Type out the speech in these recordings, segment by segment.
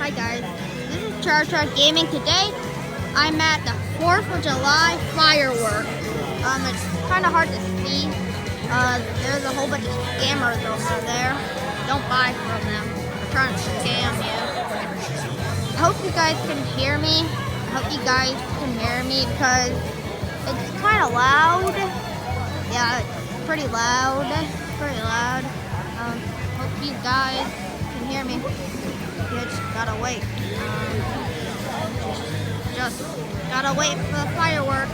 Hi guys, this is Char Gaming. Today I'm at the 4th of July fireworks. It's kind of hard to see. There's a whole bunch of scammers over there. Don't buy from them. They're trying to scam you. I hope you guys can hear me. Because it's kind of loud. Yeah, it's pretty loud. Hope you guys can hear me. You just gotta wait. Just gotta wait for the fireworks.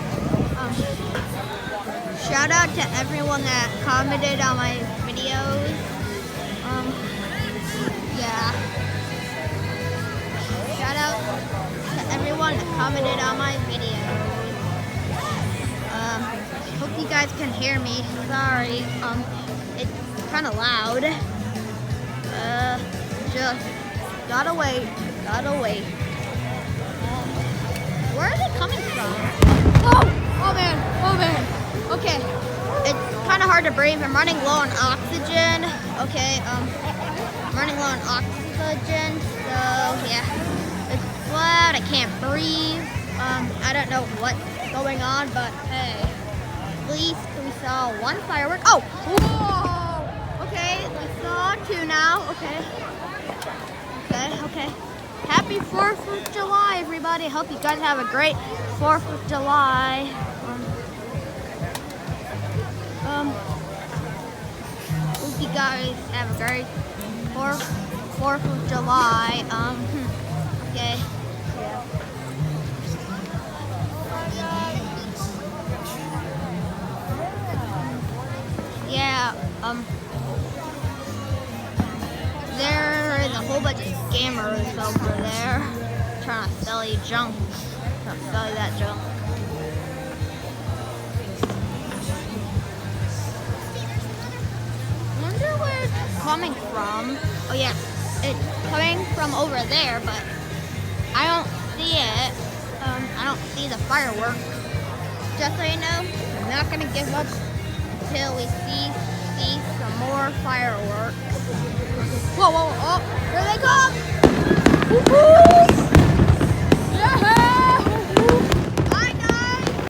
Shout out to everyone that commented on my videos. Yeah. Shout out to everyone that commented on my videos. Hope you guys can hear me. Sorry. It's kind of loud. Just gotta wait. Where are they coming from? Oh man. Okay. It's kind of hard to breathe. I'm running low on oxygen. Okay. I'm running low on oxygen. So yeah, it's flat. I can't breathe. I don't know what's going on, but hey, at least we saw one firework. Oh, whoa. Okay, we saw two now. Okay. Happy 4th of July, everybody. Hope you guys have a great 4th of July. Hope you guys have a great 4th of July. Okay. Yeah. There is a whole bunch of scammers over there trying to sell you junk. Trying to sell you that junk. I wonder where it's coming from. Oh yeah, it's coming from over there, but I don't see it. I don't see the fireworks. Just so you know, I'm not gonna give up until we see some more fireworks.